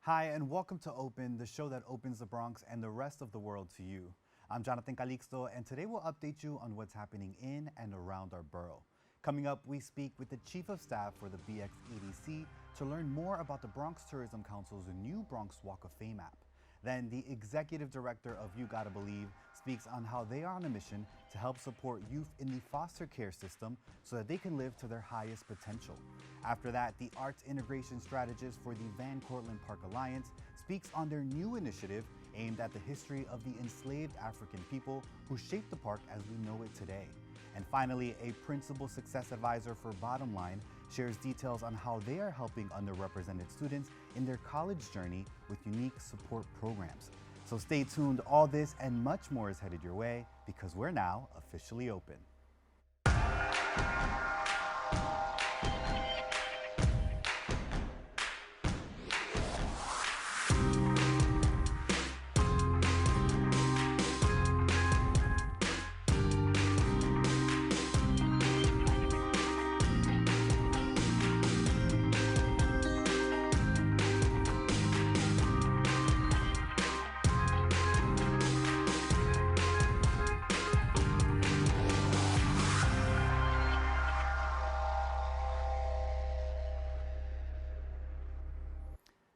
Hi, and welcome to Open, the show that opens the Bronx and the rest of the world to you. I'm Jonathan Calixto, and today we'll update you on what's happening in and around our borough. Coming up, we speak with the Chief of Staff for the BXEDC to learn more about the Bronx Tourism Council's new Bronx Walk of Fame app. Then the Executive Director of You Gotta Believe speaks on how they are on a mission to help support youth in the foster care system so that they can live to their highest potential. After that, the Arts Integration Strategist for the Van Cortlandt Park Alliance speaks on their new initiative aimed at the history of the enslaved African people who shaped the park as we know it today. And finally, a Principal Success Advisor for Bottom Line shares details on how they are helping underrepresented students in their college journey with unique support programs. So stay tuned, all this and much more is headed your way because we're now officially open.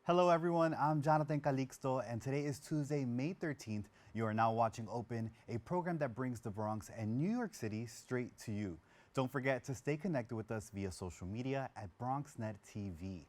Hello everyone, I'm Jonathan Calixto, and today is Tuesday, May 13th. You are now watching Open, a program that brings the Bronx and New York City straight to you. Don't forget to stay connected with us via social media at BronxNet TV.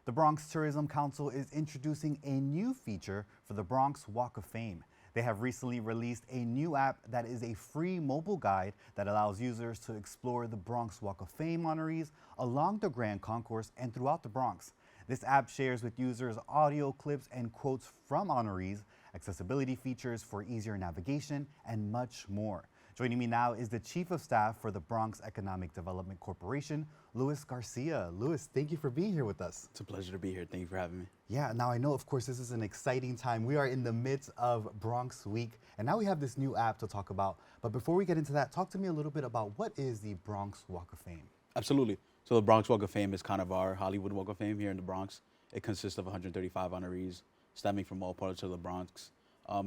The Bronx Tourism Council is introducing a new feature for the Bronx Walk of Fame. They have recently released a new app that is a free mobile guide that allows users to explore the Bronx Walk of Fame honorees along the Grand Concourse and throughout the Bronx. This app shares with users audio clips and quotes from honorees, accessibility features for easier navigation, and much more. Joining me now is the Chief of Staff for the Bronx Economic Development Corporation, Luis Garcia. Luis, thank you for being here with us. It's a pleasure to be here. Thank you for having me. Yeah, now I know, of course, this is an exciting time. We are in the midst of Bronx Week, and now we have this new app to talk about. But before we get into that, talk to me a little bit about what is the Bronx Walk of Fame? Absolutely. So the Bronx Walk of Fame is kind of our Hollywood Walk of Fame here in the Bronx. It consists of 135 honorees stemming from all parts of the Bronx.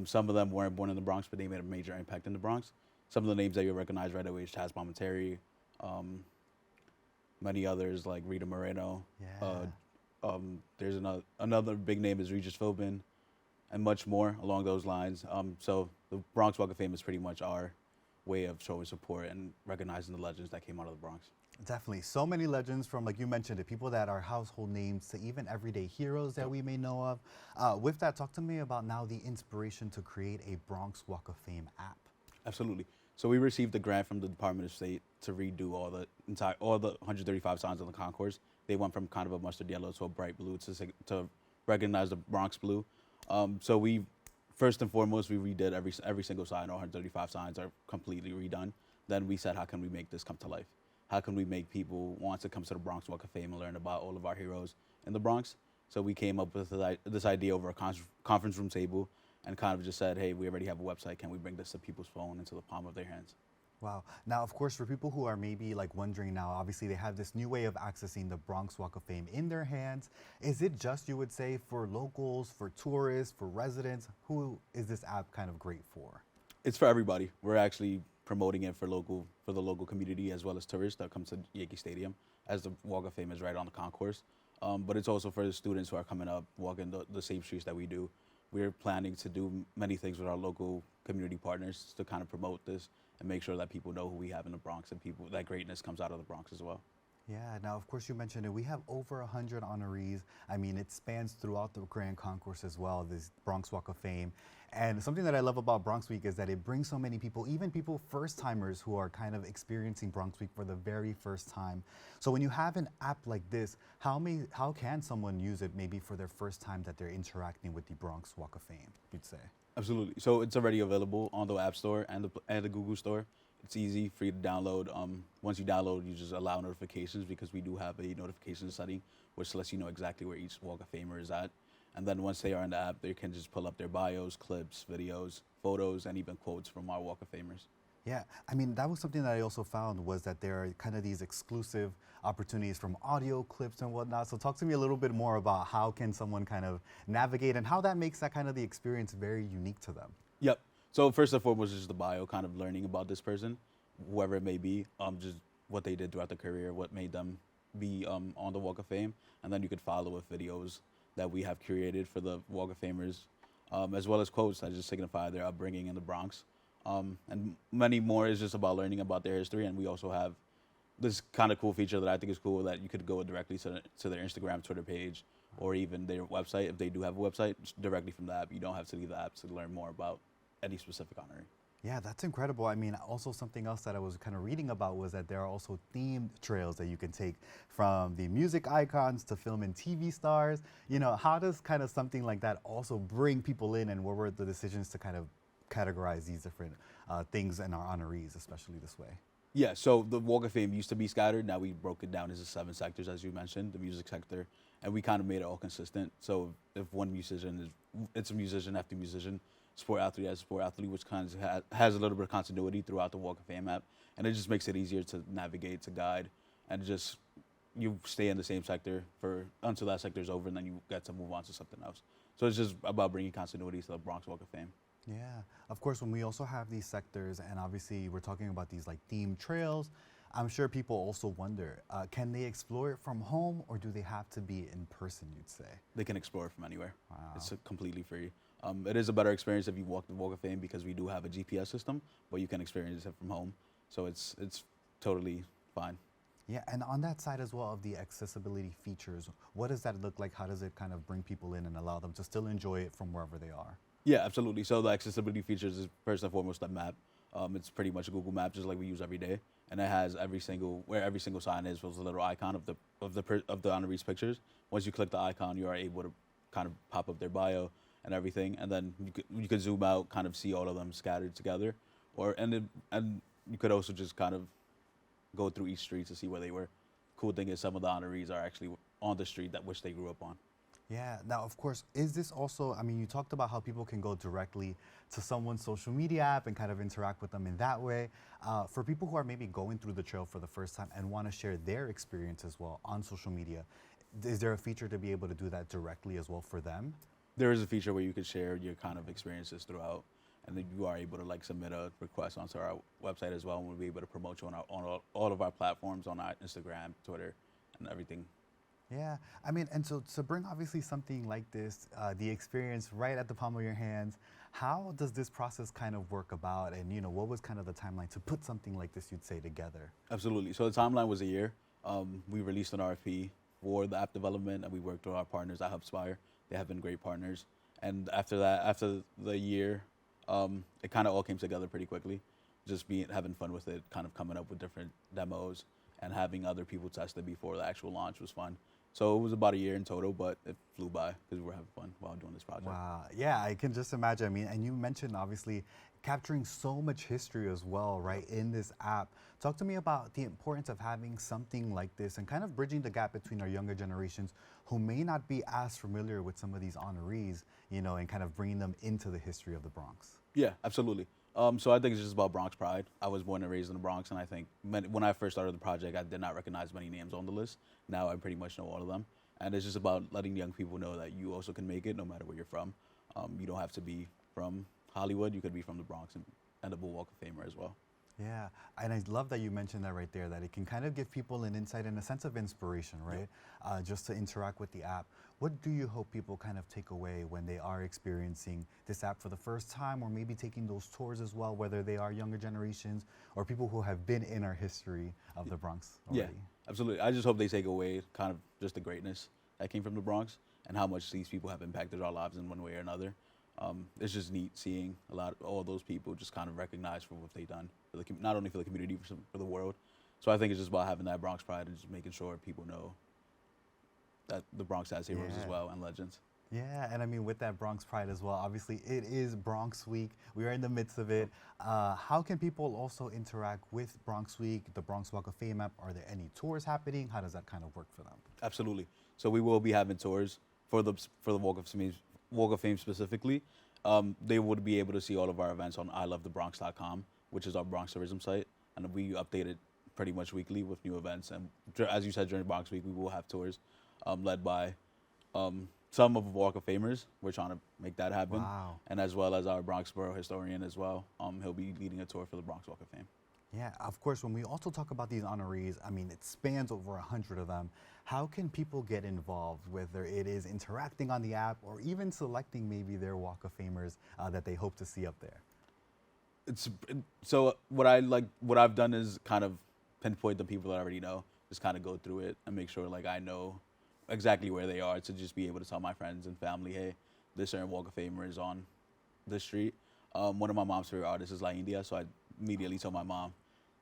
Some of them weren't born in the Bronx, but they made a major impact in the Bronx. Some of the names that you'll recognize right away is Chaz Palminteri, many others like Rita Moreno. Yeah. There's another big name is Regis Philbin, and much more along those lines. So the Bronx Walk of Fame is pretty much our way of showing support and recognizing the legends that came out of the Bronx. Definitely. So many legends from, like you mentioned, the people that are household names to even everyday heroes that we may know of. With that, talk to me about now the inspiration to create a Bronx Walk of Fame app. Absolutely. So we received a grant from the Department of State to redo all the 135 signs on the concourse. They went from kind of a mustard yellow to a bright blue to recognize the Bronx blue. So we, first and foremost, we redid every single sign. All 135 signs are completely redone. Then we said, how can we make this come to life? How can we make people want to come to the Bronx Walk of Fame and learn about all of our heroes in the Bronx? So we came up with this idea over a conference room table and kind of just said, hey, we already have a website. Can we bring this to people's phone into the palm of their hands? Wow. Now, of course, for people who are maybe like wondering now, obviously they have this new way of accessing the Bronx Walk of Fame in their hands. Is it just, you would say, for locals, for tourists, for residents? Who is this app kind of great for? It's for everybody. We're actually promoting it for the local community as well as tourists that come to Yankee Stadium, as the Walk of Fame is right on the concourse. But it's also for the students who are coming up, walking the same streets that we do. We're planning to do many things with our local community partners to kind of promote this and make sure that people know who we have in the Bronx and that greatness comes out of the Bronx as well. Yeah, now of course you mentioned it. We have over 100 honorees. I mean, it spans throughout the Grand Concourse as well, this Bronx Walk of Fame. And something that I love about Bronx Week is that it brings so many people, even people first-timers who are kind of experiencing Bronx Week for the very first time. So when you have an app like this, how can someone use it maybe for their first time that they're interacting with the Bronx Walk of Fame, you'd say? Absolutely. So it's already available on the App Store and the Google Store. It's easy, free to download. Once you download, you just allow notifications because we do have a notification setting which lets you know exactly where each Walk of Famer is at. And then once they are in the app, they can just pull up their bios, clips, videos, photos, and even quotes from our Walk of Famers. Yeah, I mean, that was something that I also found was that there are kind of these exclusive opportunities from audio clips and whatnot. So talk to me a little bit more about how can someone kind of navigate and how that makes that kind of the experience very unique to them. Yep. So first and foremost, is the bio, kind of learning about this person, whoever it may be, just what they did throughout their career, what made them be on the Walk of Fame, and then you could follow with videos that we have curated for the Walk of Famers, as well as quotes that just signify their upbringing in the Bronx, and many more is just about learning about their history. And we also have this kind of cool feature that I think is cool that you could go directly to their Instagram, Twitter page, or even their website if they do have a website, just directly from the app. You don't have to leave the app to learn more about any specific honoree. Yeah, that's incredible. I mean, also something else that I was kind of reading about was that there are also themed trails that you can take from the music icons to film and TV stars. You know, how does kind of something like that also bring people in, and what were the decisions to kind of categorize these different things and our honorees, especially this way? Yeah, so the Walk of Fame used to be scattered. Now we broke it down into 7 sectors, as you mentioned, the music sector, and we kind of made it all consistent. So if one musician it's a musician after musician, sport athlete as sport athlete, which kind of has a little bit of continuity throughout the Walk of Fame app, and it just makes it easier to navigate, to guide, and just you stay in the same sector for until that sector is over, and then you get to move on to something else. So it's just about bringing continuity to the Bronx Walk of Fame. Yeah, of course, when we also have these sectors, and obviously we're talking about these like themed trails, I'm sure people also wonder, can they explore it from home or do they have to be in person, you'd say? They can explore it from anywhere. Wow. It's completely free. It is a better experience if you walk the Walk of Fame because we do have a GPS system, but you can experience it from home. So it's totally fine. Yeah, and on that side as well of the accessibility features, what does that look like? How does it kind of bring people in and allow them to still enjoy it from wherever they are? Yeah, absolutely. So the accessibility features is first and foremost the map. It's pretty much a Google map, just like we use every day, and it has where every single sign is with a little icon of the honorees' pictures. Once you click the icon, you are able to kind of pop up their bio and everything, and then you could zoom out, kind of see all of them scattered together, and you could also just kind of go through each street to see where they were. Cool thing is some of the honorees are actually on the street that which they grew up on. Yeah, now of course, is this also, I mean, you talked about how people can go directly to someone's social media app and kind of interact with them in that way. For people who are maybe going through the trail for the first time and want to share their experience as well on social media, is there a feature to be able to do that directly as well for them? There is a feature where you could share your kind of experiences throughout, and then you are able to like submit a request onto our website as well, and we'll be able to promote you on all of our platforms, on our Instagram, Twitter, and everything. Yeah, I mean, and so to bring obviously something like this, the experience right at the palm of your hands, how does this process kind of work about? And, you know, what was kind of the timeline to put something like this, you'd say, together? Absolutely. So the timeline was a year. We released an RFP for the app development, and we worked with our partners at HubSpire. They have been great partners. And after that, after the year, it kind of all came together pretty quickly. Just having fun with it, kind of coming up with different demos and having other people test it before the actual launch was fun. So it was about a year in total, but it flew by because we were having fun while doing this project. Wow. Yeah, I can just imagine. I mean, and you mentioned obviously capturing so much history as well, right, in this app. Talk to me about the importance of having something like this and kind of bridging the gap between our younger generations who may not be as familiar with some of these honorees, you know, and kind of bringing them into the history of the Bronx. Yeah, absolutely. So I think it's just about Bronx pride. I was born and raised in the Bronx, and I think when I first started the project, I did not recognize many names on the list. Now I pretty much know all of them. And it's just about letting young people know that you also can make it no matter where you're from. You don't have to be from Hollywood. You could be from the Bronx and end up a Walk of Famer as well. Yeah, and I love that you mentioned that right there, that it can kind of give people an insight and a sense of inspiration, right? Just to interact with the app. What do you hope people kind of take away when they are experiencing this app for the first time, or maybe taking those tours as well, whether they are younger generations or people who have been in our history of the Bronx already? Yeah, absolutely. I just hope they take away kind of just the greatness that came from the Bronx and how much these people have impacted our lives in one way or another. It's just neat seeing all those people just kind of recognized for what they've done, not only for the community, for the world. So I think it's just about having that Bronx pride and just making sure people know that the Bronx has heroes as well and legends. Yeah, and I mean, with that Bronx pride as well, obviously it is Bronx Week. We are in the midst of it. How can people also interact with Bronx Week, the Bronx Walk of Fame app? Are there any tours happening? How does that kind of work for them? Absolutely. So we will be having tours for the Walk of Fame specifically. They would be able to see all of our events on ilovethebronx.com. which is our Bronx tourism site, and we update it pretty much weekly with new events. And as you said, during Bronx Week, we will have tours led by some of Walk of Famers. We're trying to make that happen. Wow. And as well as our Bronx Borough historian as well. He'll be leading a tour for the Bronx Walk of Fame. Yeah, of course, when we also talk about these honorees, I mean, it spans over 100 of them. How can people get involved, whether it is interacting on the app or even selecting maybe their Walk of Famers that they hope to see up there? So what I've done is kind of pinpoint the people that I already know, just kind of go through it and make sure like I know exactly where they are, to just be able to tell my friends and family, hey, this certain Walk of Famer is on this street. One of my mom's favorite artists is La India, so I immediately told my mom,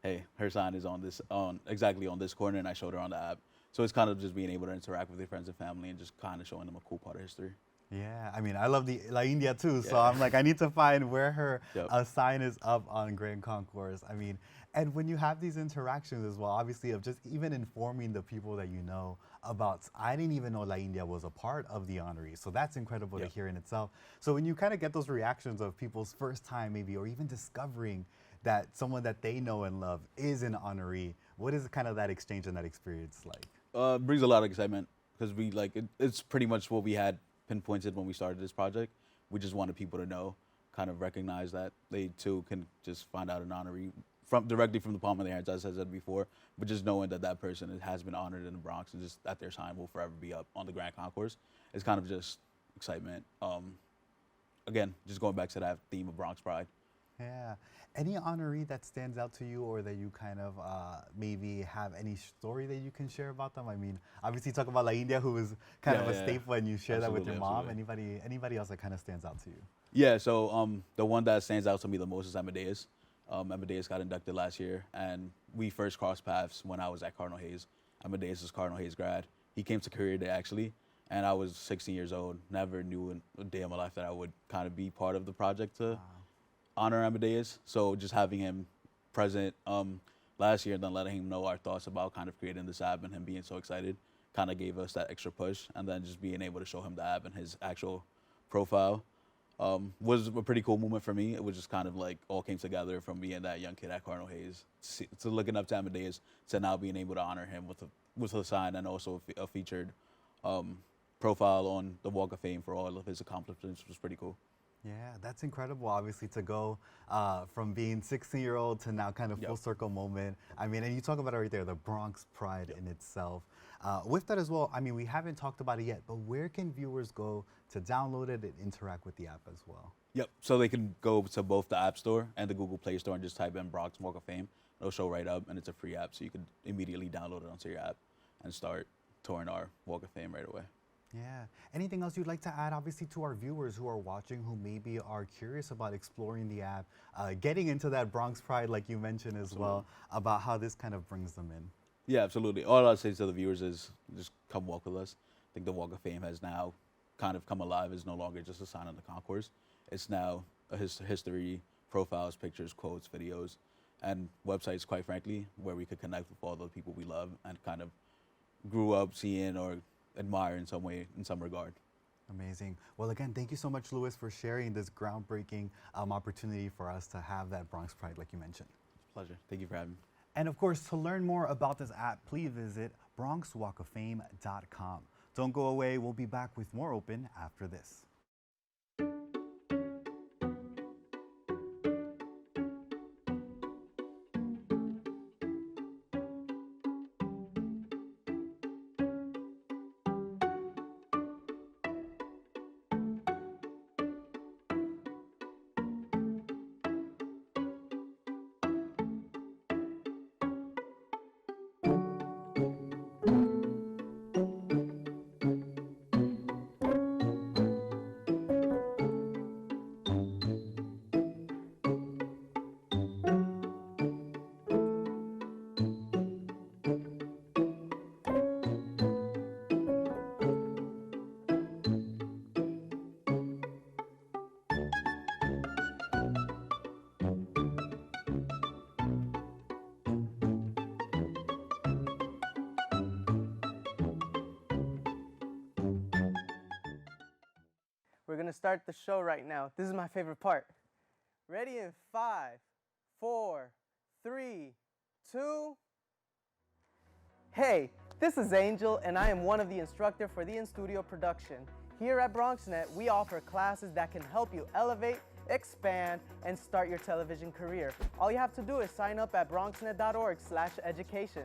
hey, her sign is exactly on this corner, and I showed her on the app. So it's kind of just being able to interact with your friends and family and just kind of showing them a cool part of history. Yeah, I mean, I love the La India too, so Yeah. I'm like, I need to find where her Yep. sign is up on Grand Concourse. I mean, and when you have these interactions as well, obviously of just even informing the people that you know about, I didn't even know La India was a part of the honoree, so that's incredible Yep. to hear in itself. So when you kind of get those reactions of people's first time maybe, or even discovering that someone that they know and love is an honoree, what is kind of that exchange and that experience like? Brings a lot of excitement because it's pretty much what we had pinpointed when we started this project. We just wanted people to know, kind of recognize that they too can just find out an honoree directly from the palm of their hands, as I said before, but just knowing that that person has been honored in the Bronx and just that their sign will forever be up on the Grand Concourse. It's kind of just excitement. Again, just going back to that theme of Bronx pride. Yeah. Any honoree that stands out to you, or that you kind of maybe have any story that you can share about them? I mean, obviously you talk about La India, who is kind of a staple, and you share that with your mom. Anybody else that kind of stands out to you? Yeah, so the one that stands out to me the most is Amadeus. Amadeus got inducted last year, and we first crossed paths when I was at Cardinal Hayes. Amadeus is Cardinal Hayes grad. He came to Career Day, actually, and I was 16 years old. Never knew in a day of my life that I would kind of be part of the project to honor Amadeus. So just having him present last year and then letting him know our thoughts about kind of creating this app and him being so excited kind of gave us that extra push. And then just being able to show him the app and his actual profile was a pretty cool moment for me. It was just kind of like all came together from being that young kid at Cardinal Hayes to looking up to Amadeus to now being able to honor him with a sign and also a featured profile on the Walk of Fame for all of his accomplishments was pretty cool. Yeah, that's incredible, obviously, to go from being 16-year-old to now kind of full circle moment. I mean, and you talk about it right there, the Bronx pride in itself. With that as well, I mean, we haven't talked about it yet, but where can viewers go to download it and interact with the app as well? Yep, so they can go to both the App Store and the Google Play Store and just type in Bronx Walk of Fame. It'll show right up, and it's a free app, so you can immediately download it onto your app and start touring our Walk of Fame right away. Yeah. Anything else you'd like to add, obviously, to our viewers who are watching, who maybe are curious about exploring the app, getting into that Bronx pride, like you mentioned as well, about how this kind of brings them in? Yeah, absolutely. All I'll say to the viewers is just come walk with us. I think the Walk of Fame has now kind of come alive. It's no longer just a sign on the concourse. It's now a history, profiles, pictures, quotes, videos, and websites, quite frankly, where we could connect with all the people we love and kind of grew up seeing or admire in some way, in some regard. Amazing. Well, again, thank you so much, Louis, for sharing this groundbreaking opportunity for us to have that Bronx pride, like you mentioned. Pleasure. Thank you for having me. And of course, to learn more about this app, please visit BronxWalkOfFame.com. Don't go away. We'll be back with more Open after this. We're gonna start the show right now. This is my favorite part. Ready in 5, 4, 3, 2. Hey, this is Angel, and I am one of the instructors for the in-studio production. Here at BronxNet, we offer classes that can help you elevate, expand, and start your television career. All you have to do is sign up at bronxnet.org/education.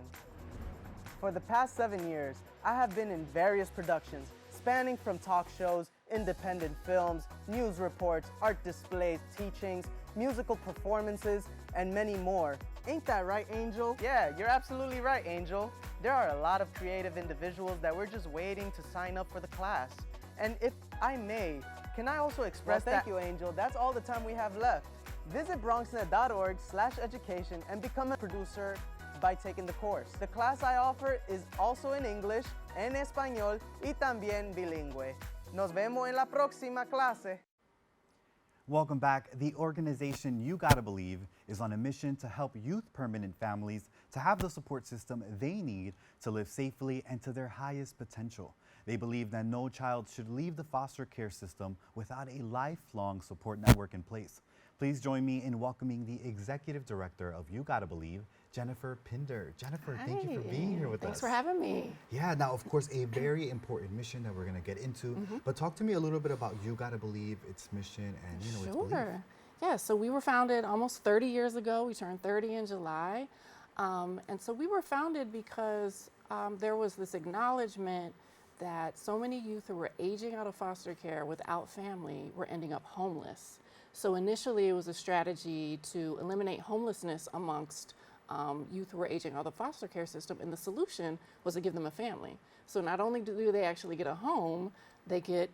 For the past 7 years, I have been in various productions, spanning from talk shows, independent films, news reports, art displays, teachings, musical performances, and many more. Ain't that right, Angel? Yeah, you're absolutely right, Angel. There are a lot of creative individuals that we're just waiting to sign up for the class. And if I may, can I also express Thank you, Angel. That's all the time we have left. Visit bronxnet.org/education and become a producer by taking the course. The class I offer is also in English, en español y también bilingüe. Nos vemos en la próxima clase. Welcome back. The organization You Gotta Believe is on a mission to help youth permanent families to have the support system they need to live safely and to their highest potential. They believe that no child should leave the foster care system without a lifelong support network in place. Please join me in welcoming the Executive Director of You Gotta Believe, Jennifer Pinder. Jennifer, Hi. thank you for being here with us. Thanks for having me. Yeah, now of course a very important mission that we're going to get into, but talk to me a little bit about You Gotta Believe, its mission, and its belief. Sure. Yeah, so we were founded almost 30 years ago. We turned 30 in July. And so we were founded because there was this acknowledgement that so many youth who were aging out of foster care without family were ending up homeless. So initially it was a strategy to eliminate homelessness amongst youth who were aging out of the foster care system, and the solution was to give them a family. So not only do they actually get a home, they get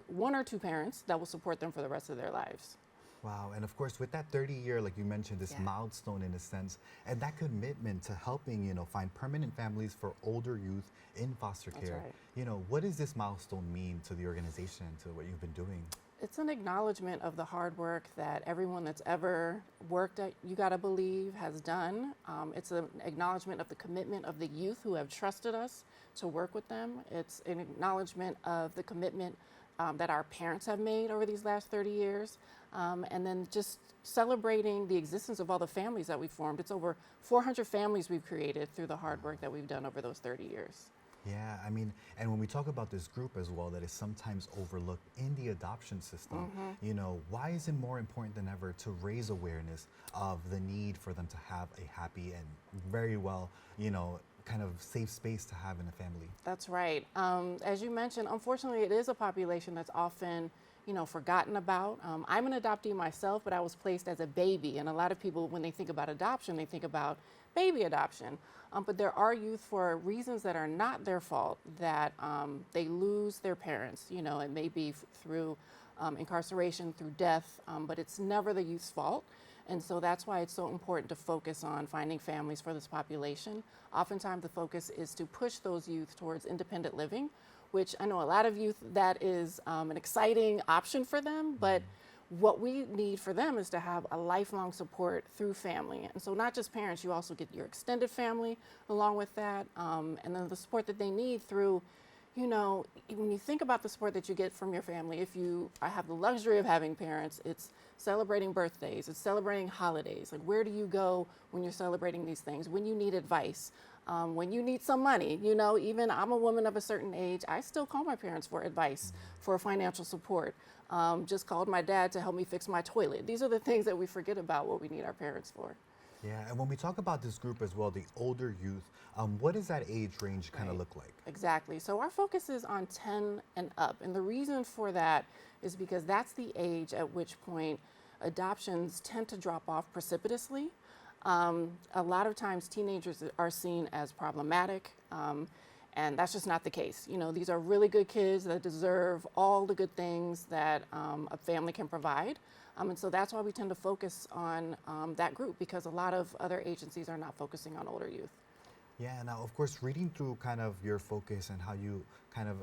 one or two parents that will support them for the rest of their lives. Wow, and of course with that 30-year, like you mentioned, this milestone in a sense, and that commitment to helping, find permanent families for older youth in foster care. Right. What does this milestone mean to the organization, to what you've been doing? It's an acknowledgement of the hard work that everyone that's ever worked at You Gotta Believe has done. It's an acknowledgement of the commitment of the youth who have trusted us to work with them. It's an acknowledgement of the commitment that our parents have made over these last 30 years. And then just celebrating the existence of all the families that we've formed. It's over 400 families we've created through the hard work that we've done over those 30 years. Yeah, and when we talk about this group as well, that is sometimes overlooked in the adoption system, why is it more important than ever to raise awareness of the need for them to have a happy and very well, kind of safe space to have in a family? That's right. As you mentioned, unfortunately, it is a population that's often forgotten about. I'm an adoptee myself, but I was placed as a baby. And a lot of people, when they think about adoption, they think about baby adoption. But there are youth, for reasons that are not their fault, that they lose their parents. It may be through incarceration, through death, but it's never the youth's fault. And so that's why it's so important to focus on finding families for this population. Oftentimes the focus is to push those youth towards independent living, which I know a lot of youth, that is an exciting option for them, but what we need for them is to have a lifelong support through family. And so not just parents, you also get your extended family along with that, and then the support that they need through, when you think about the support that you get from your family, I have the luxury of having parents, it's celebrating birthdays, it's celebrating holidays. Like, where do you go when you're celebrating these things? When you need advice, when you need some money, even I'm a woman of a certain age, I still call my parents for advice, for financial support. Just called my dad to help me fix my toilet. These are the things that we forget about, what we need our parents for. Yeah, and when we talk about this group as well, the older youth, what does that age range kind of look like? Exactly. So our focus is on 10 and up. And the reason for that is because that's the age at which point adoptions tend to drop off precipitously. A lot of times teenagers are seen as problematic, and that's just not the case. These are really good kids that deserve all the good things that a family can provide. And so that's why we tend to focus on that group, because a lot of other agencies are not focusing on older youth. Yeah, now of course, reading through kind of your focus and how you kind of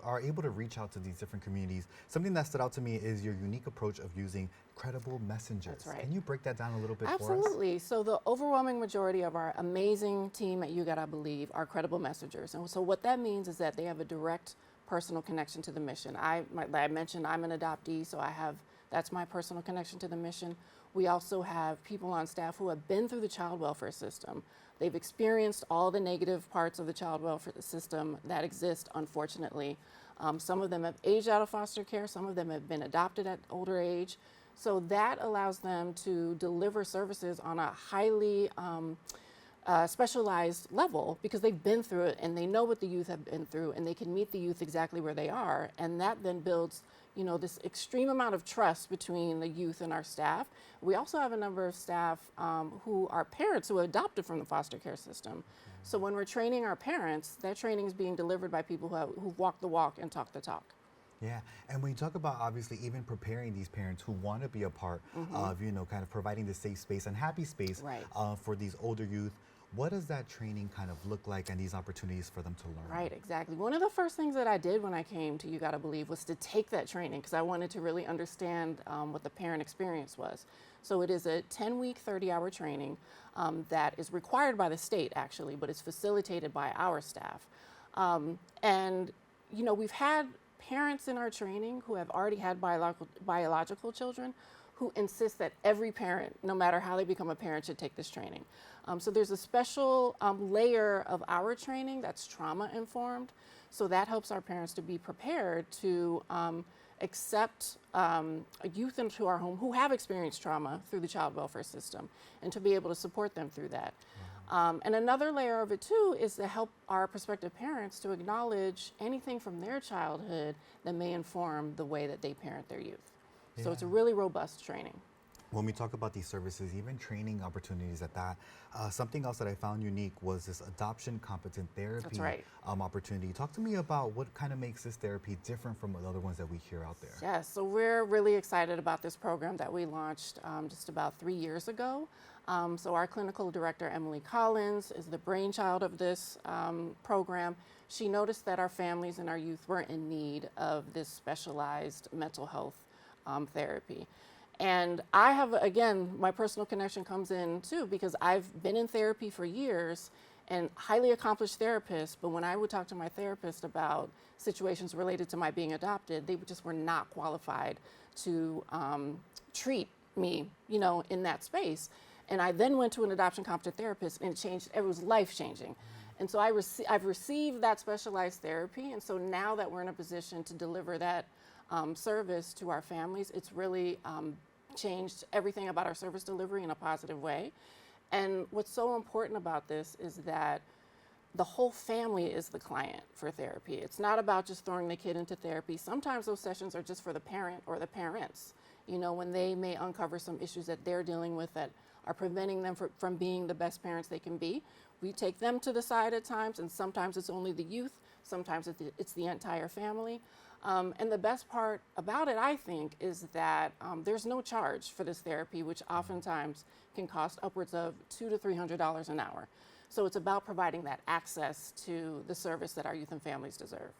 are able to reach out to these different communities, something that stood out to me is your unique approach of using credible messengers. That's right. Can you break that down a little bit for us? Absolutely. So the overwhelming majority of our amazing team at You Gotta Believe are credible messengers. And so what that means is that they have a direct personal connection to the mission. Like I mentioned, I'm an adoptee, so that's my personal connection to the mission. We also have people on staff who have been through the child welfare system. They've experienced all the negative parts of the child welfare system that exist, unfortunately. Some of them have aged out of foster care, some of them have been adopted at older age. So that allows them to deliver services on a highly specialized level because they've been through it and they know what the youth have been through and they can meet the youth exactly where they are. And that then builds, you know, this extreme amount of trust between the youth and our staff. We also have a number of staff who are parents who are adopted from the foster care system. So when we're training our parents, that training is being delivered by people who walk the walk and talk the talk. Yeah, and when you talk about obviously even preparing these parents who want to be a part of, you know, kind of providing the safe space and happy space Right. For these older youth, what does that training kind of look like and these opportunities for them to learn? Right, exactly. One of the first things that I did when I came to You Gotta Believe was to take that training because I wanted to really understand what the parent experience was. So it is a 10-week, 30-hour training that is required by the state actually, but it's facilitated by our staff. And, you know, we've had parents in our training who have already had biological children who insist that every parent, no matter how they become a parent, should take this training. So there's a special layer of our training that's trauma informed. So that helps our parents to be prepared to accept youth into our home who have experienced trauma through the child welfare system and to be able to support them through that. And another layer of it too is to help our prospective parents to acknowledge anything from their childhood that may inform the way that they parent their youth. So it's a really robust training. When we talk about these services, even training opportunities at that, something else that I found unique was this adoption competent therapy That's right. Opportunity. Talk to me about what kind of makes this therapy different from the other ones that we hear out there. Yes, so we're really excited about this program that we launched just about 3 years ago. So our clinical director, Emily Collins, is the brainchild of this program. She noticed that our families and our youth were in need of this specialized mental health therapy. And I have, again, my personal connection comes in too, because I've been in therapy for years and highly accomplished therapist, but when I would talk to my therapist about situations related to my being adopted, they just were not qualified to treat me, you know, in that space. And I then went to an adoption competent therapist and it was life changing. And so I've received that specialized therapy. And so now that we're in a position to deliver that service to our families, it's really changed everything about our service delivery in a positive way. And what's so important about this is that the whole family is the client for therapy. It's not about just throwing the kid into therapy. Sometimes those sessions are just for the parent or the parents, you know, when they may uncover some issues that they're dealing with that are preventing them from being the best parents they can be. We take them to the side at times, and sometimes it's only the youth, sometimes it's the entire family. And the best part about it, I think, is that there's no charge for this therapy, which oftentimes can cost upwards of $200 to $300 an hour. So it's about providing that access to the service that our youth and families deserve.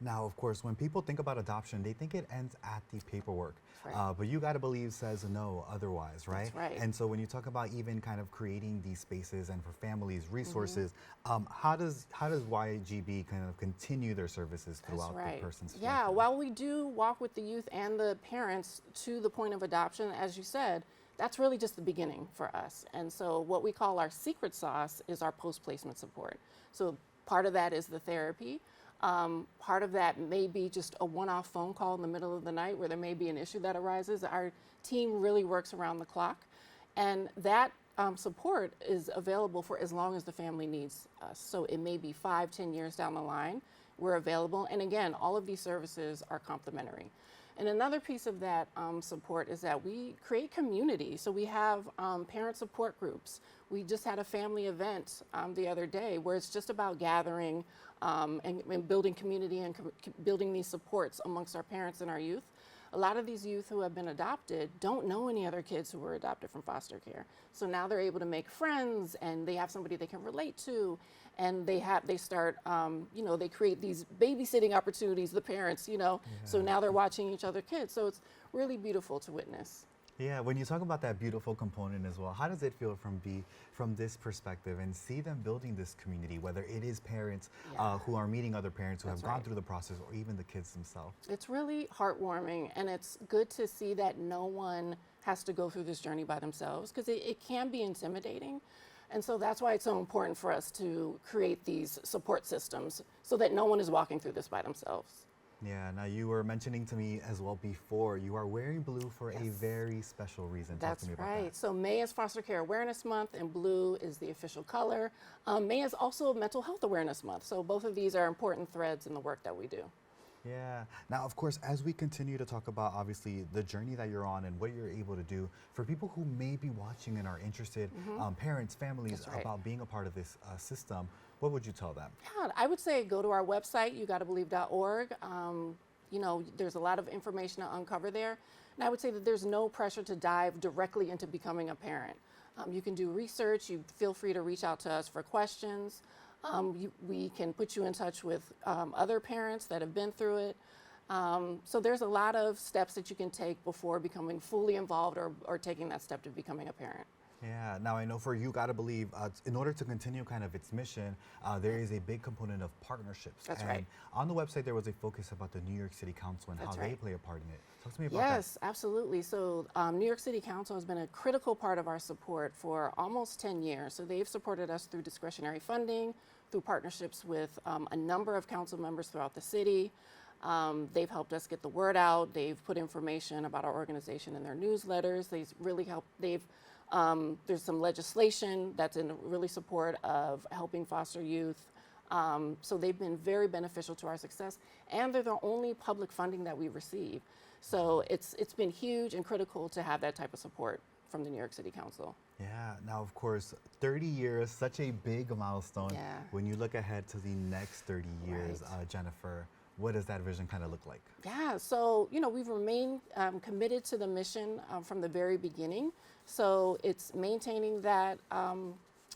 Now, of course, when people think about adoption, they think it ends at the paperwork. Right. But You Gotta Believe says no otherwise, right? That's right. And so when you talk about even kind of creating these spaces and for families, resources, how does YGB kind of continue their services throughout the person's Yeah, lifetime? while we do walk with the youth and the parents to the point of adoption, as you said, that's really just the beginning for us. And so what we call our secret sauce is our post-placement support. So part of that is the therapy. Part of that may be just a one-off phone call in the middle of the night where there may be an issue that arises. Our team really works around the clock, and that support is available for as long as the family needs us. So it may be 5-10 years down the line, we're available. And again, all of these services are complimentary. And another piece of that support is that we create community. So we have parent support groups. We just had a family event the other day where it's just about gathering and building community and building these supports amongst our parents and our youth. A lot of these youth who have been adopted don't know any other kids who were adopted from foster care. So now they're able to make friends and they have somebody they can relate to. And they start, you know, they create these babysitting opportunities, the parents, you know, so now they're watching each other kids. So it's really beautiful to witness. Yeah, when you talk about that beautiful component as well, how does it feel from this perspective and see them building this community, whether it is parents who are meeting other parents who have gone through the process, or even the kids themselves? It's really heartwarming, and it's good to see that no one has to go through this journey by themselves, because it can be intimidating. And so that's why it's so important for us to create these support systems so that no one is walking through this by themselves. Yeah, now you were mentioning to me as well before, you are wearing blue for a very special reason. Talk to me about that. So May is Foster Care Awareness Month, and blue is the official color. May is also Mental Health Awareness Month, so both of these are important threads in the work that we do. Yeah. Now, of course, as we continue to talk about, obviously, the journey that you're on and what you're able to do, for people who may be watching and are interested, parents, families, about being a part of this system, what would you tell them? Yeah, I would say go to our website, yougottobelieve.org. You know, there's a lot of information to uncover there. And I would say that there's no pressure to dive directly into becoming a parent. You can do research. You feel free to reach out to us for questions. We can put you in touch with other parents that have been through it. So there's a lot of steps that you can take before becoming fully involved or taking that step to becoming a parent. Yeah, now I know for You Gotta Believe, in order to continue kind of its mission, there is a big component of partnerships. That's and right. On the website, there was a focus about the New York City Council and That's how right. they play a part in it. Talk to me about that. Yes, absolutely. So New York City Council has been a critical part of our support for almost 10 years. So they've supported us through discretionary funding, through partnerships with a number of council members throughout the city. They've helped us get the word out. They've put information about our organization in their newsletters. They've really helped. There's some legislation that's in really support of helping foster youth. So they've been very beneficial to our success, and they're the only public funding that we receive. So it's been huge and critical to have that type of support from the New York City Council. Yeah, now of course, 30 years, such a big milestone. Yeah. When you look ahead to the next 30 years, Jennifer, what does that vision kind of look like? Yeah, so, you know, we've remained committed to the mission from the very beginning. So it's maintaining that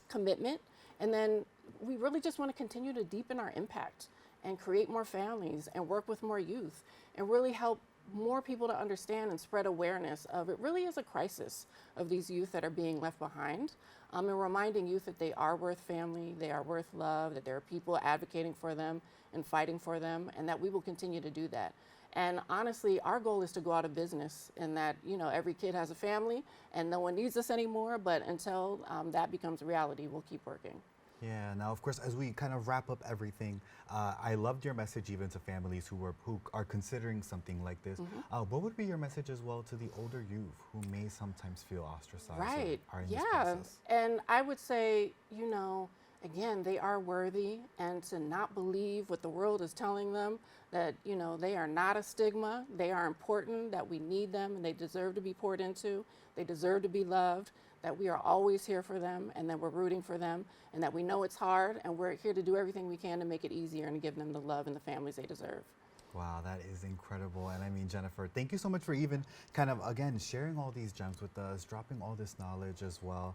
commitment. And then we really just want to continue to deepen our impact and create more families and work with more youth and really help more people to understand and spread awareness of it really is a crisis of these youth that are being left behind. And reminding youth that they are worth family, they are worth love, that there are people advocating for them and fighting for them, and that we will continue to do that. And honestly, our goal is to go out of business, and that, you know, every kid has a family and no one needs us anymore, but until that becomes reality, we'll keep working. Yeah, now of course, as we kind of wrap up everything, I loved your message even to families who are considering something like this. What would be your message as well to the older youth who may sometimes feel ostracized Right, or are in this yeah. process? And I would say, you know, again, they are worthy, and to not believe what the world is telling them, that, you know, they are not a stigma, they are important, that we need them, and they deserve to be poured into, they deserve to be loved, that we are always here for them, and that we're rooting for them, and that we know it's hard, and we're here to do everything we can to make it easier and to give them the love and the families they deserve. Wow, that is incredible. And I mean, Jennifer, thank you so much for even kind of, again, sharing all these gems with us, dropping all this knowledge as well.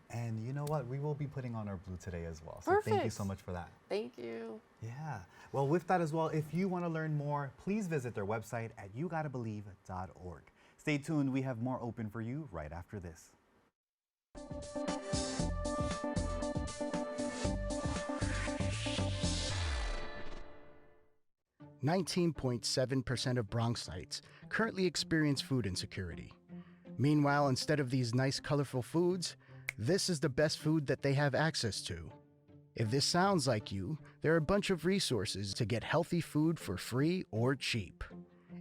And you know what? We will be putting on our blue today as well. So thank you so much for that. Thank you. Yeah. Well, with that as well, if you want to learn more, please visit their website at yougottobelieve.org. Stay tuned. We have more open for you right after this. 19.7% of Bronxites currently experience food insecurity. Meanwhile, instead of these nice, colorful foods, this is the best food that they have access to. If this sounds like you, there are a bunch of resources to get healthy food for free or cheap.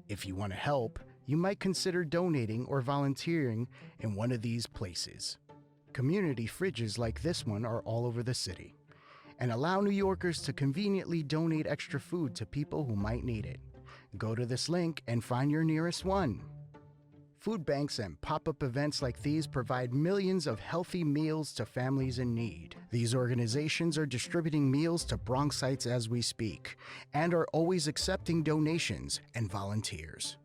If you want to help, you might consider donating or volunteering in one of these places. Community fridges like this one are all over the city, and allow New Yorkers to conveniently donate extra food to people who might need it. Go to this link and find your nearest one. Food banks and pop-up events like these provide millions of healthy meals to families in need. These organizations are distributing meals to Bronxites as we speak, and are always accepting donations and volunteers.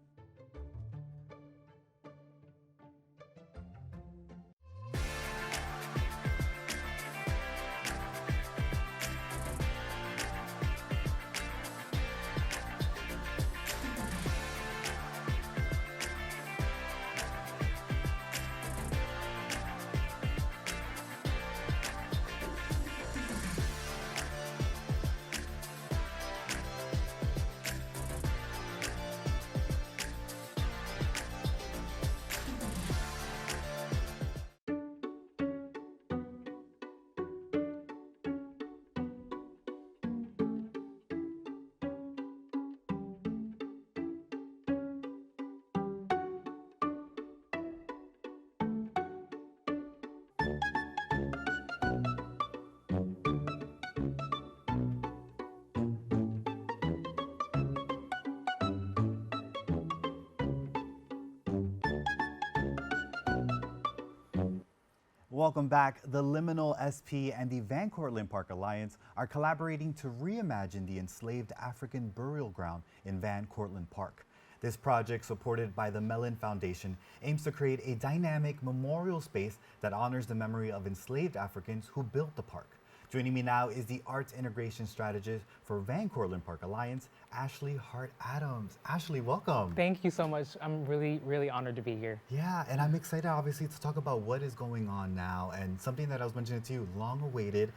Welcome back. The Liminal SP and the Van Cortlandt Park Alliance are collaborating to reimagine the enslaved African burial ground in Van Cortlandt Park. This project, supported by the Mellon Foundation, aims to create a dynamic memorial space that honors the memory of enslaved Africans who built the park. Joining me now is the Arts Integration Strategist for Van Cortlandt Park Alliance, Ashley Hart Adams. Ashley, welcome. Thank you so much. I'm really honored to be here. Yeah, and I'm excited, obviously, to talk about what is going on now and something that I was mentioning to you, long awaited.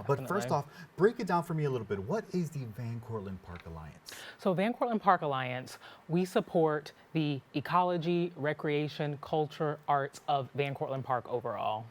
But first off, break it down for me a little bit. What is the Van Cortlandt Park Alliance? So Van Cortlandt Park Alliance, we support the ecology, recreation, culture, arts of Van Cortlandt Park overall.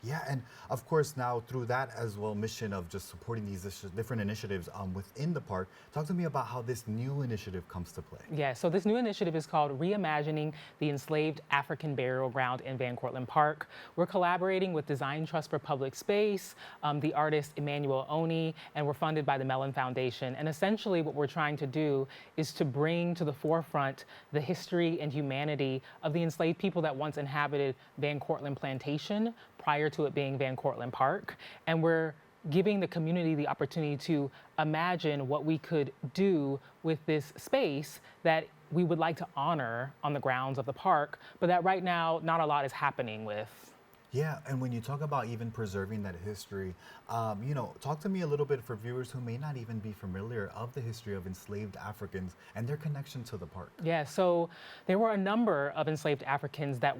Yeah, and of course now through that as well mission of just supporting these different initiatives within the park, talk to me about how this new initiative comes to play. Yeah, so this new initiative is called Reimagining the Enslaved African Burial Ground in Van Cortlandt Park. We're collaborating with Design Trust for Public Space, the artist Emmanuel Oni, and we're funded by the Mellon Foundation. And essentially what we're trying to do is to bring to the forefront the history and humanity of the enslaved people that once inhabited Van Cortlandt Plantation prior to it being Van Cortlandt Park. And we're giving the community the opportunity to imagine what we could do with this space that we would like to honor on the grounds of the park, but that right now not a lot is happening with. Yeah, and when you talk about even preserving that history, talk to me a little bit for viewers who may not even be familiar of the history of enslaved Africans and their connection to the park. Yeah, so there were a number of enslaved Africans that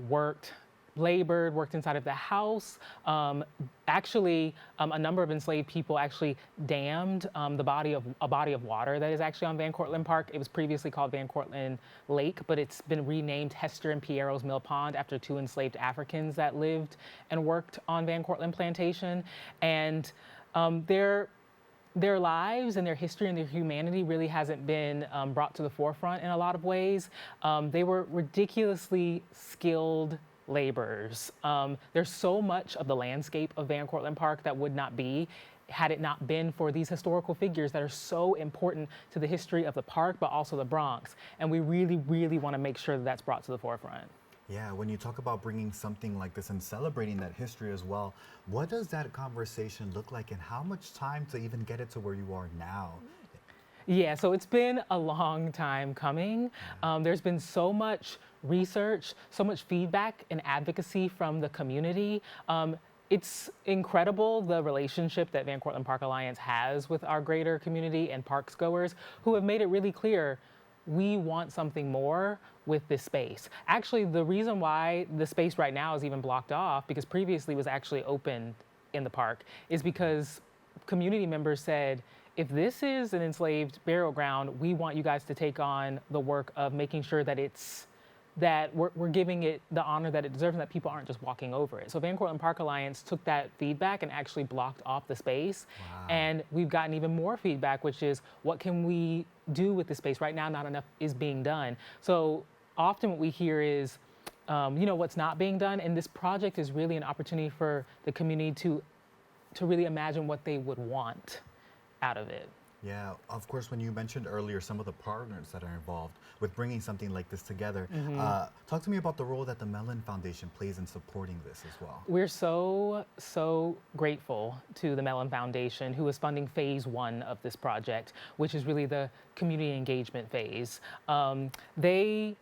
labored, worked inside of the house. A number of enslaved people actually dammed a body of water that is actually on Van Cortlandt Park. It was previously called Van Cortlandt Lake, but it's been renamed Hester and Piero's Mill Pond after two enslaved Africans that lived and worked on Van Cortlandt Plantation. And their lives and their history and their humanity really hasn't been brought to the forefront in a lot of ways. They were ridiculously skilled laborers. There's so much of the landscape of Van Cortlandt Park that would not be had it not been for these historical figures that are so important to the history of the park, but also the Bronx. And we really want to make sure that that's brought to the forefront. Yeah, when you talk about bringing something like this and celebrating that history as well, what does that conversation look like and how much time to even get it to where you are now? Yeah, so it's been a long time coming. There's been so much research, so much feedback and advocacy from the community. It's incredible the relationship that Van Cortlandt Park Alliance has with our greater community and parks goers who have made it really clear we want something more with this space. Actually, the reason why the space right now is even blocked off, because previously it was actually open in the park, is because community members said, if this is an enslaved burial ground, we want you guys to take on the work of making sure that we're giving it the honor that it deserves and that people aren't just walking over it. So Van Cortlandt Park Alliance took that feedback and actually blocked off the space. Wow. And we've gotten even more feedback, which is what can we do with the space? Right now, not enough is being done. So often what we hear is, what's not being done. And this project is really an opportunity for the community to really imagine what they would want out of it. Yeah, of course, when you mentioned earlier some of the partners that are involved with bringing something like this together, talk to me about the role that the Mellon Foundation plays in supporting this as well. We're so grateful to the Mellon Foundation, who is funding phase 1 of this project, which is really the community engagement phase. They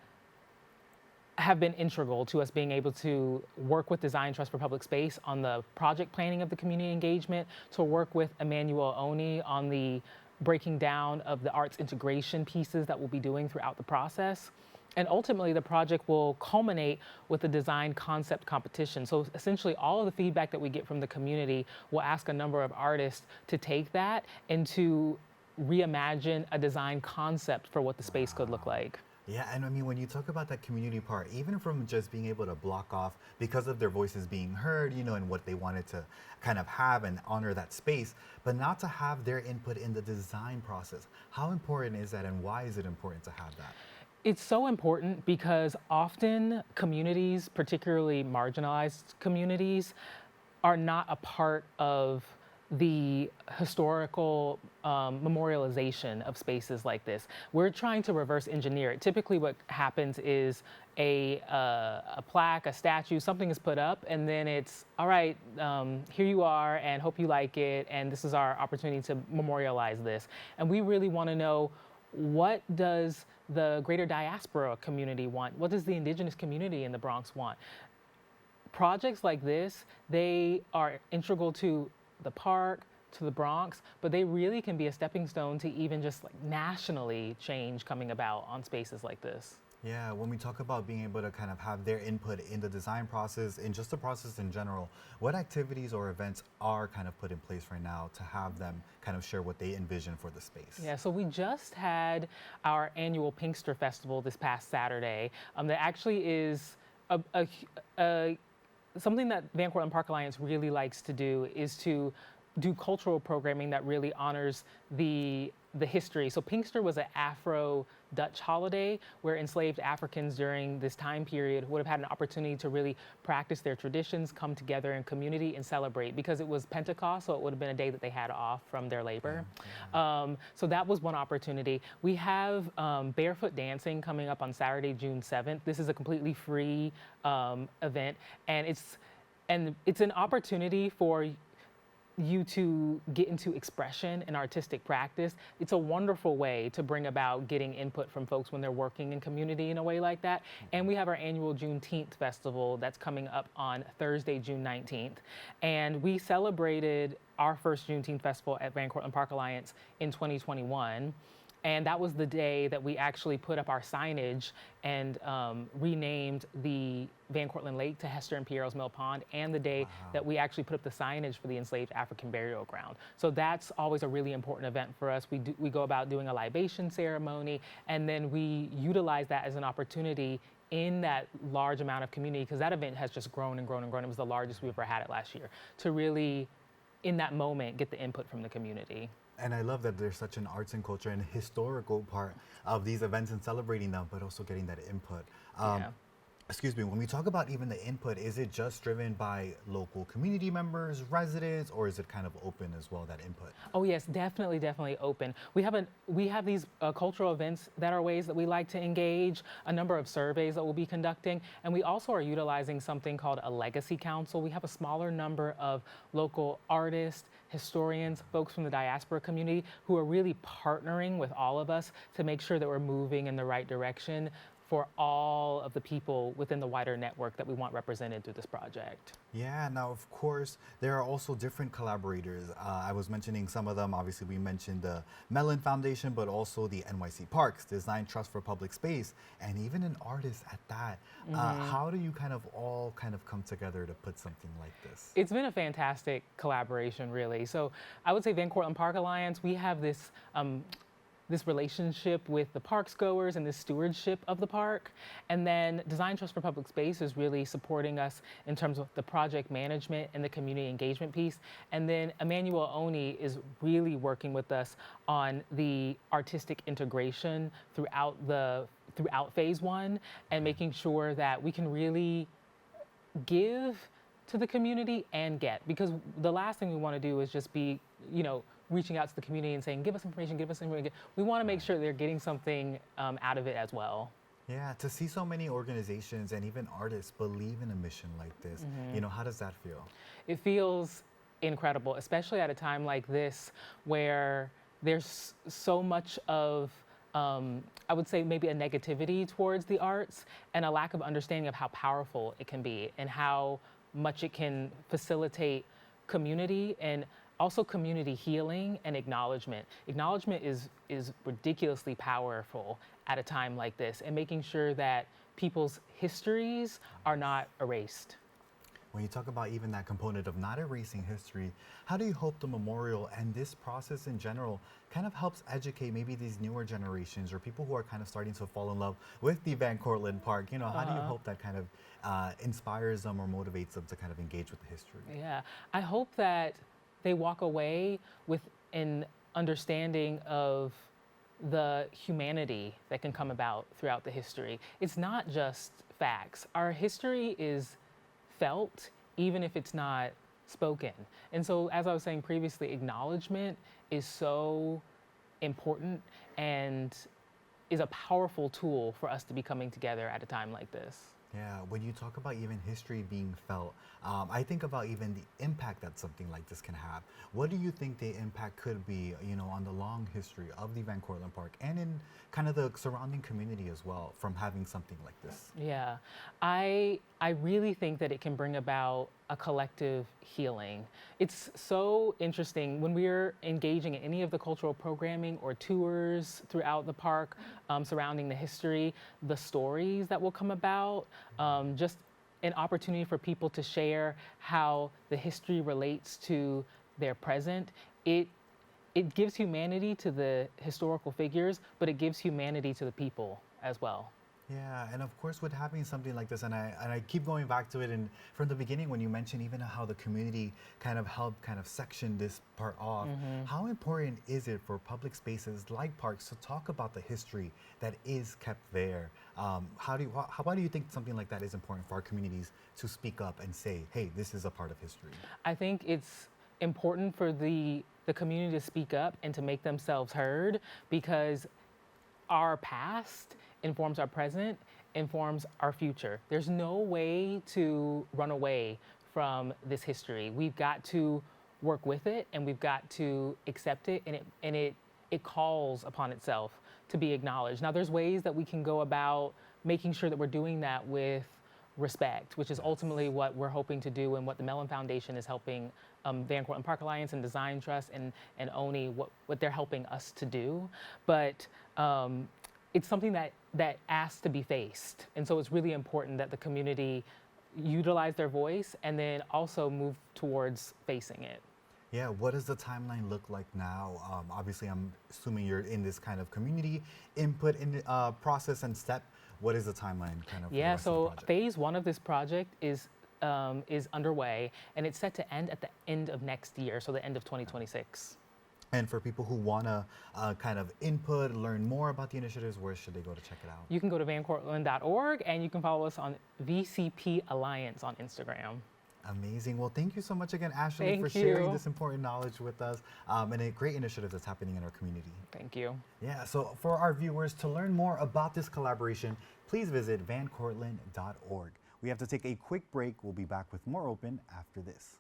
have been integral to us being able to work with Design Trust for Public Space on the project planning of the community engagement, to work with Emmanuel Oni on the breaking down of the arts integration pieces that we'll be doing throughout the process. And ultimately, the project will culminate with a design concept competition. So essentially, all of the feedback that we get from the community will ask a number of artists to take that and to reimagine a design concept for what the space could look like. Yeah, and I mean, when you talk about that community part, even from just being able to block off because of their voices being heard, and what they wanted to kind of have and honor that space, but not to have their input in the design process. How important is that, and why is it important to have that? It's so important because often communities, particularly marginalized communities, are not a part of the historical memorialization of spaces like this. We're trying to reverse engineer it. Typically what happens is a plaque, a statue, something is put up, and then it's, all right, here you are, and hope you like it, and this is our opportunity to memorialize this. And we really want to know, what does the greater diaspora community want? What does the indigenous community in the Bronx want? Projects like this, they are integral to the park, to the Bronx, but they really can be a stepping stone to even just like nationally change coming about on spaces like this. Yeah, when we talk about being able to kind of have their input in the design process and just the process in general, what activities or events are kind of put in place right now to have them kind of share what they envision for the space? Yeah, so we just had our annual Pinkster Festival this past Saturday. That actually is something that Van Cortlandt Park Alliance really likes to do, is to do cultural programming that really honors the history. So Pinkster was an Afro-Dutch holiday where enslaved Africans during this time period would have had an opportunity to really practice their traditions, come together in community and celebrate, because it was Pentecost, so it would have been a day that they had off from their labor. So that was one opportunity. We have barefoot dancing coming up on Saturday, June 7th. This is a completely free event, and it's an opportunity for you to get into expression and artistic practice. It's a wonderful way to bring about getting input from folks when they're working in community in a way like that. And we have our annual Juneteenth festival that's coming up on Thursday, June 19th. And we celebrated our first Juneteenth festival at Van Cortlandt Park Alliance in 2021. And that was the day that we actually put up our signage and renamed the Van Cortlandt Lake to Hester and Piero's Mill Pond, and the day that we actually put up the signage for the enslaved African burial ground. So that's always a really important event for us. We go about doing a libation ceremony, and then we utilize that as an opportunity in that large amount of community, because that event has just grown and grown and grown. It was the largest we've ever had it last year, to really, in that moment, get the input from the community. And I love that there's such an arts and culture and historical part of these events and celebrating them, but also getting that input. Excuse me, when we talk about even the input, is it just driven by local community members, residents, or is it kind of open as well, that input? Oh yes, definitely open. We have these cultural events that are ways that we like to engage, a number of surveys that we'll be conducting, and we also are utilizing something called a legacy council. We have a smaller number of local artists, historians, folks from the diaspora community who are really partnering with all of us to make sure that we're moving in the right direction for all of the people within the wider network that we want represented through this project. Yeah, now of course, there are also different collaborators. I was mentioning some of them. Obviously, we mentioned the Mellon Foundation, but also the NYC Parks, Design Trust for Public Space, and even an artist at that. How do you kind of all come together to put something like this? It's been a fantastic collaboration, really. So I would say Van Cortlandt Park Alliance, we have this relationship with the parks goers and this stewardship of the park. And then Design Trust for Public Space is really supporting us in terms of the project management and the community engagement piece. And then Emmanuel Oni is really working with us on the artistic integration throughout phase one, and making sure that we can really give to the community and get, because the last thing we want to do is just be, reaching out to the community and saying, give us information, give us information. We want to make sure they're getting something out of it as well. Yeah, to see so many organizations and even artists believe in a mission like this, how does that feel? It feels incredible, especially at a time like this where there's so much of, I would say maybe a negativity towards the arts and a lack of understanding of how powerful it can be and how much it can facilitate community and also community healing and acknowledgement. Acknowledgement is ridiculously powerful at a time like this, and making sure that people's histories are not erased. When you talk about even that component of not erasing history, how do you hope the memorial and this process in general kind of helps educate maybe these newer generations or people who are kind of starting to fall in love with the Van Cortlandt Park? How do you hope that kind of inspires them or motivates them to kind of engage with the history? Yeah, I hope that they walk away with an understanding of the humanity that can come about throughout the history. It's not just facts. Our history is felt, even if it's not spoken. And so, as I was saying previously, acknowledgement is so important and is a powerful tool for us to be coming together at a time like this. Yeah, when you talk about even history being felt, I think about even the impact that something like this can have. What do you think the impact could be, on the long history of the Van Cortlandt Park and in kind of the surrounding community as well from having something like this? Yeah, I really think that it can bring about a collective healing. It's so interesting when we're engaging in any of the cultural programming or tours throughout the park surrounding the history, the stories that will come about, just an opportunity for people to share how the history relates to their present. It gives humanity to the historical figures, but it gives humanity to the people as well. Yeah, and of course, with having something like this, and I keep going back to it, and from the beginning when you mentioned even how the community kind of helped kind of section this part off, how important is it for public spaces like parks to talk about the history that is kept there? Why do you think something like that is important for our communities to speak up and say, hey, this is a part of history? I think it's important for the community to speak up and to make themselves heard, because our past informs our present, informs our future. There's no way to run away from this history. We've got to work with it, and we've got to accept it, and it calls upon itself to be acknowledged. Now, there's ways that we can go about making sure that we're doing that with respect, which is ultimately what we're hoping to do and what the Mellon Foundation is helping Van Cortlandt Park Alliance and Design Trust and ONI, what they're helping us to do. But it's something that asks to be faced. And so it's really important that the community utilize their voice and then also move towards facing it. Yeah, what does the timeline look like now? Obviously, I'm assuming you're in this kind of community input in process and step. What is the timeline kind of? Yeah, for the rest of the so project? phase one of this project is underway, and it's set to end at the end of next year, so the end of 2026. And for people who want to kind of input, learn more about the initiatives, where should they go to check it out? You can go to vancortlandt.org, and you can follow us on VCP Alliance on Instagram. Amazing. Well, thank you so much again, Ashley, Thank for sharing you. this important knowledge with us and a great initiative that's happening in our community. Thank you. Yeah, so for our viewers, to learn more about this collaboration, please visit vancortlandt.org. We have to take a quick break. We'll be back with more Open after this.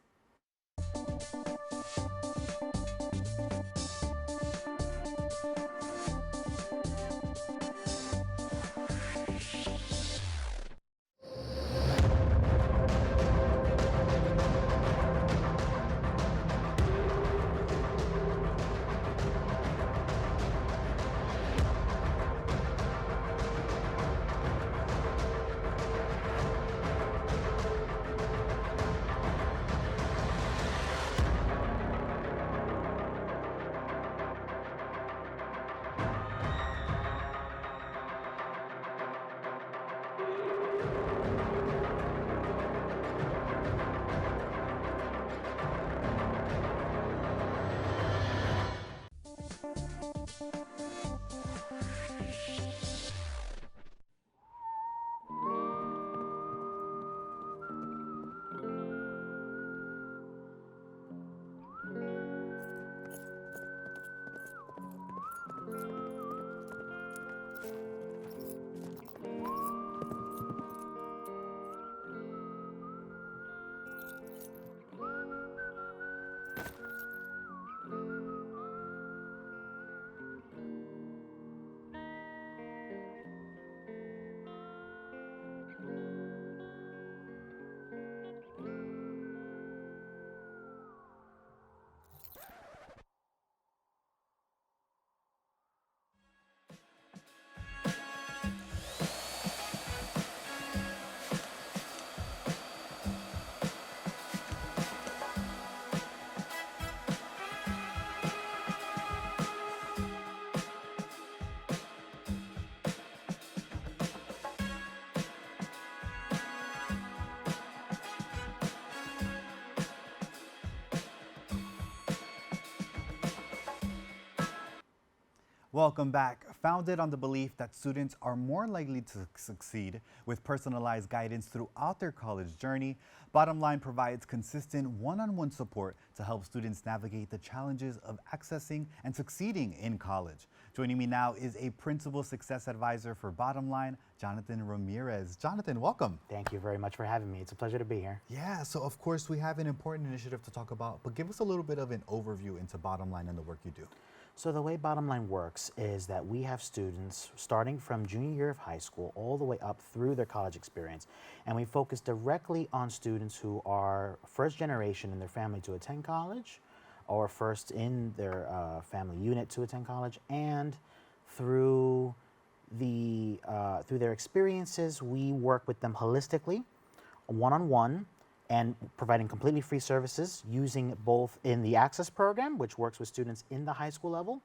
Welcome back. founded on the belief that students are more likely to succeed with personalized guidance throughout their college journey. Bottom Line provides consistent one-on-one support to help students navigate the challenges of accessing and succeeding in college. Joining me now is a principal success advisor for Bottom Line, Jonathan Ramirez. Jonathan, welcome. Thank you very much for having me. It's a pleasure to be here. Yeah, so of course we have an important initiative to talk about, but give us a little bit of an overview into Bottom Line and the work you do. So the way Bottom Line works is that we have students starting from junior year of high school all the way up through their college experience, and we focus directly on students who are first generation in their family to attend college, or first in their family unit to attend college, and through their experiences, we work with them holistically, one-on-one, and providing completely free services using both in the Access program, which works with students in the high school level,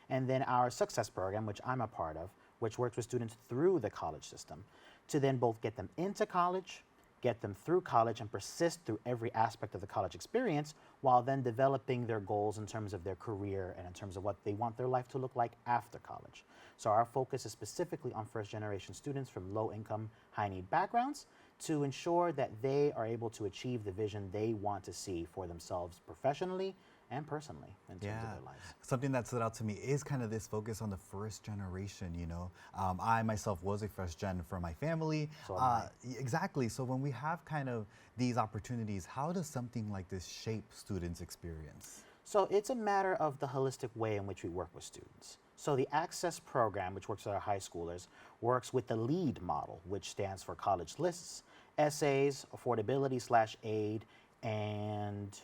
and then our Success program, which I'm a part of, which works with students through the college system, to then both get them into college, get them through college, and persist through every aspect of the college experience, while then developing their goals in terms of their career and in terms of what they want their life to look like after college. So our focus is specifically on first generation students from low income, high need backgrounds, to ensure that they are able to achieve the vision they want to see for themselves professionally and personally in terms of their lives. Something that stood out to me is kind of this focus on the first generation, you know. I myself was a first gen for my family. So am I. Exactly, so when we have kind of these opportunities, how does something like this shape students' experience? So it's a matter of the holistic way in which we work with students. So the Access program, which works with our high schoolers, works with the LEAD model, which stands for college lists, essays, affordability/aid, and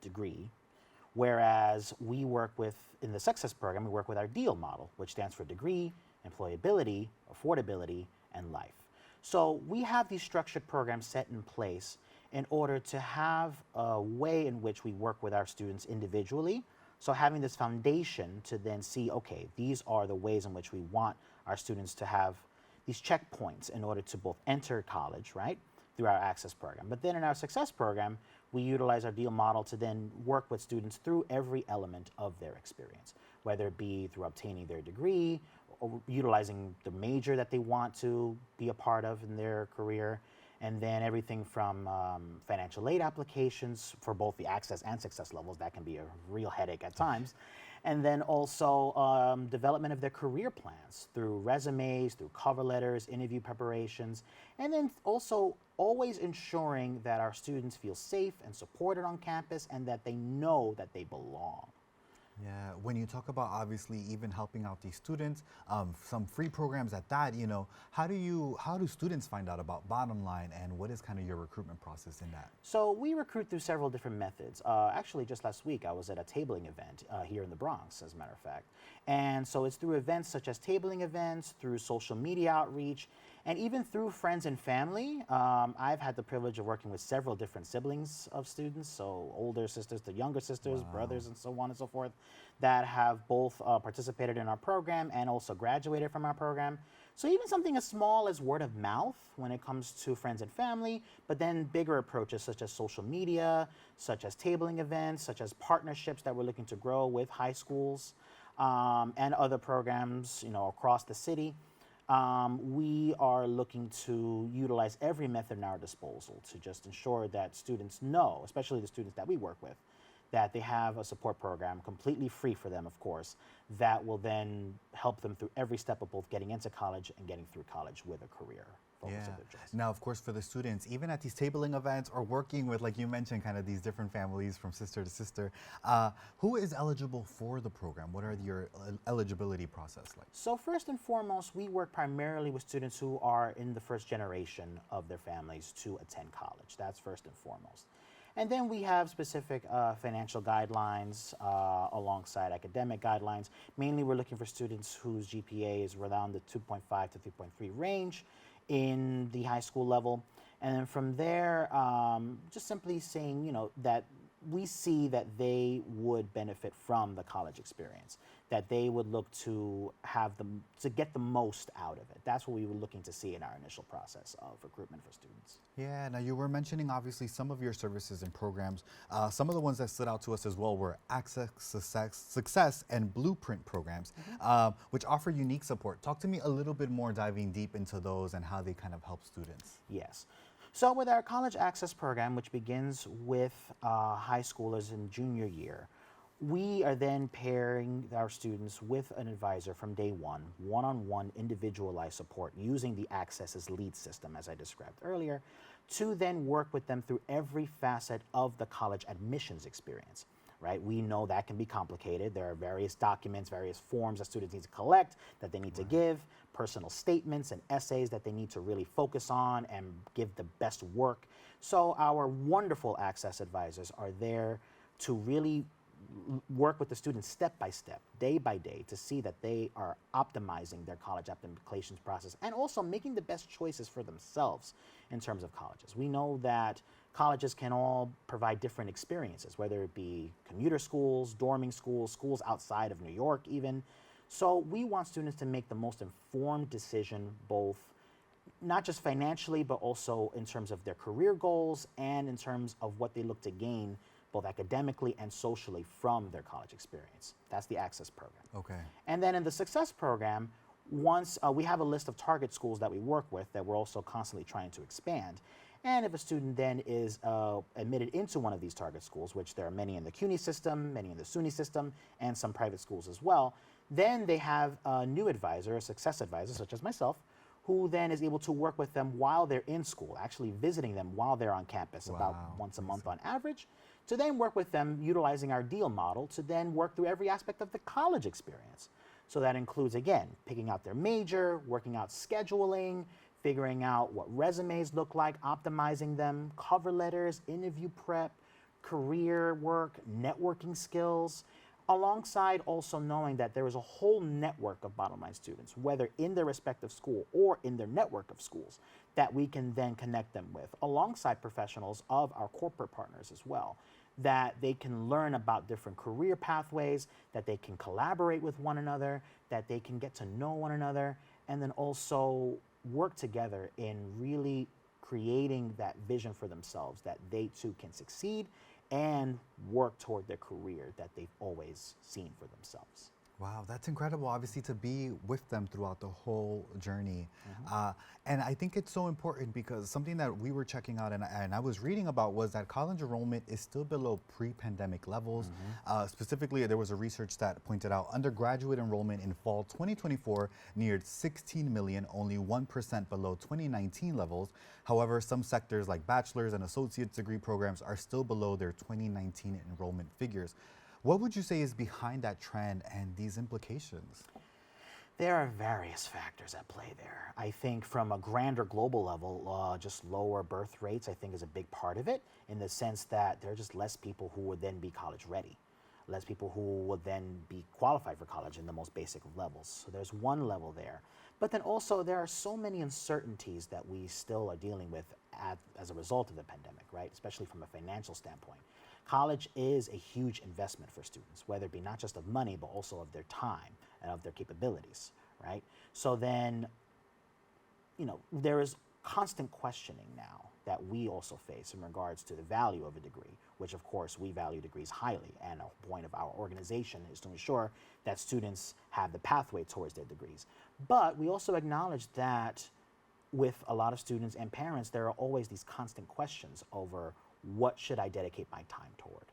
degree. Whereas we work with, in the Success program, we work with our DEAL model, which stands for degree, employability, affordability, and life. So we have these structured programs set in place in order to have a way in which we work with our students individually. So having this foundation to then see, okay, these are the ways in which we want our students to have these checkpoints in order to both enter college, right, through our Access program. But then in our Success program, we utilize our DEAL model to then work with students through every element of their experience, whether it be through obtaining their degree, or utilizing the major that they want to be a part of in their career, and then everything from financial aid applications for both the Access and Success levels. That can be a real headache at times. And then also development of their career plans through resumes, through cover letters, interview preparations, and then also always ensuring that our students feel safe and supported on campus and that they know that they belong. Yeah, when you talk about obviously even helping out these students, some free programs at that, you know, how do students find out about Bottom Line, and what is kind of your recruitment process in that? So we recruit through several different methods. Actually, just last week I was at a tabling event here in the Bronx, as a matter of fact. And so it's through events such as tabling events, through social media outreach, and even through friends and family. I've had the privilege of working with several different siblings of students, so older sisters to younger sisters, brothers, and so on and so forth, that have both participated in our program and also graduated from our program. So even something as small as word of mouth when it comes to friends and family, but then bigger approaches such as social media, such as tabling events, such as partnerships that we're looking to grow with high schools and other programs, you know, across the city. We are looking to utilize every method in our disposal to just ensure that students know, especially the students that we work with, that they have a support program completely free for them, of course, that will then help them through every step of both getting into college and getting through college with a career focus of their choice. Now, of course, for the students, even at these tabling events or working with, like you mentioned, kind of these different families from sister to sister, who is eligible for the program? What are your eligibility process like? So first and foremost, we work primarily with students who are in the first generation of their families to attend college. That's first and foremost. And then we have specific financial guidelines alongside academic guidelines. Mainly, we're looking for students whose GPA is around the 2.5 to 3.3 range in the high school level. And then from there, just simply saying, you know, that we see that they would benefit from the college experience. that they would look to to get the most out of it. That's what we were looking to see in our initial process of recruitment for students. Yeah, now you were mentioning obviously some of your services and programs. Some of the ones that stood out to us as well were Access, Success, and Blueprint programs, which offer unique support. Talk to me a little bit more, diving deep into those and how they kind of help students. Yes. So with our College Access program, which begins with high schoolers in junior year, we are then pairing our students with an advisor from day one-on-one individualized support using the Access's lead system, as I described earlier, to then work with them through every facet of the college admissions experience. Right? We know that can be complicated. There are various documents, various forms that students need to collect, that they need to give, personal statements and essays that they need to really focus on and give the best work. So our wonderful Access advisors are there to really work with the students step by step, day by day, to see that they are optimizing their college applications process and also making the best choices for themselves in terms of colleges. We know that colleges can all provide different experiences, whether it be commuter schools, dorming schools, schools outside of New York even. So we want students to make the most informed decision, both not just financially, but also in terms of their career goals and in terms of what they look to gain both academically and socially from their college experience. That's the Access program. Okay. And then in the Success program, once we have a list of target schools that we work with that we're also constantly trying to expand. And if a student then is admitted into one of these target schools, which there are many in the CUNY system, many in the SUNY system, and some private schools as well, then they have a new advisor, a success advisor, such as myself, who then is able to work with them while they're in school, actually visiting them while they're on campus about once a month on average, to then work with them utilizing our deal model to then work through every aspect of the college experience. So that includes, again, picking out their major, working out scheduling, figuring out what resumes look like, optimizing them, cover letters, interview prep, career work, networking skills, alongside also knowing that there is a whole network of bottom line students, whether in their respective school or in their network of schools, that we can then connect them with, alongside professionals of our corporate partners as well, that they can learn about different career pathways, that they can collaborate with one another, that they can get to know one another, and then also work together in really creating that vision for themselves, that they too can succeed and work toward their career that they've always seen for themselves. Wow, that's incredible, obviously, to be with them throughout the whole journey. And I think it's so important because something that we were checking out and I was reading about was that college enrollment is still below pre-pandemic levels. Specifically, there was a research that pointed out undergraduate enrollment in fall 2024 neared 16 million, only 1% below 2019 levels. However, some sectors like bachelor's and associate's degree programs are still below their 2019 enrollment figures. What would you say is behind that trend and these implications? There are various factors at play there. I think from a grander global level, just lower birth rates, I think, is a big part of it, in the sense that there are just less people who would then be college ready, less people who would then be qualified for college in the most basic of levels. So there's one level there. But then also there are so many uncertainties that we still are dealing with as a result of the pandemic, right? Especially from a financial standpoint. College is a huge investment for students, whether it be not just of money, but also of their time and of their capabilities, right? So then, there is constant questioning now that we also face in regards to the value of a degree, which of course we value degrees highly, and a point of our organization is to ensure that students have the pathway towards their degrees. But we also acknowledge that with a lot of students and parents, there are always these constant questions over what should I dedicate my time toward?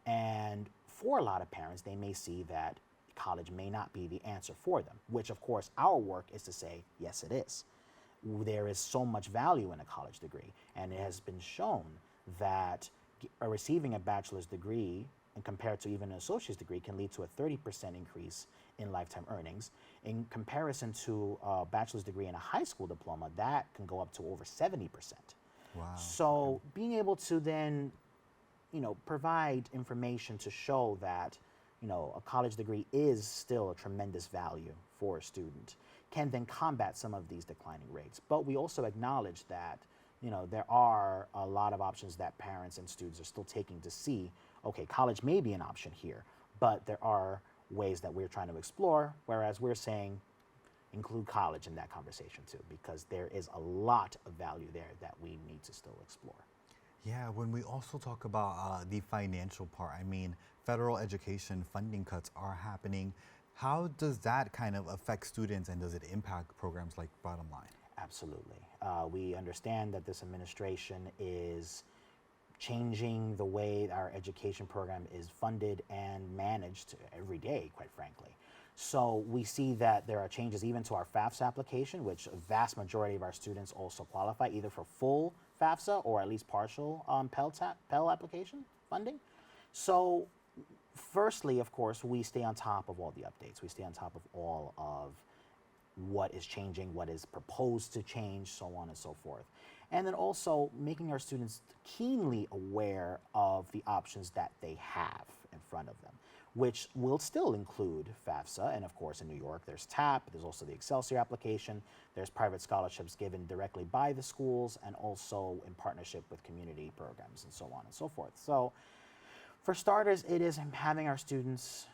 And for a lot of parents, they may see that college may not be the answer for them, which of course our work is to say, yes, it is. There is so much value in a college degree, and it has been shown that receiving a bachelor's degree and compared to even an associate's degree can lead to a 30% increase in lifetime earnings. In comparison to a bachelor's degree and a high school diploma, that can go up to over 70%. Wow. So being able to then, provide information to show that, a college degree is still a tremendous value for a student can then combat some of these declining rates. But we also acknowledge that, there are a lot of options that parents and students are still taking to see, okay, college may be an option here, but there are ways that we're trying to explore, whereas we're saying include college in that conversation too, because there is a lot of value there that we need to still explore. Yeah, when we also talk about the financial part, I mean, federal education funding cuts are happening. How does that kind of affect students, and does it impact programs like Bottom Line? Absolutely. We understand that this administration is changing the way our education program is funded and managed every day, quite frankly. So we see that there are changes even to our FAFSA application, which a vast majority of our students also qualify either for full FAFSA or at least partial Pell application funding. So firstly, of course, we stay on top of all the updates. We stay on top of all of what is changing, what is proposed to change, so on and so forth. And then also making our students keenly aware of the options that they have in front of them, which will still include FAFSA. And of course, in New York, there's TAP, there's also the Excelsior application, there's private scholarships given directly by the schools and also in partnership with community programs and so on and so forth. So for starters, it is having our students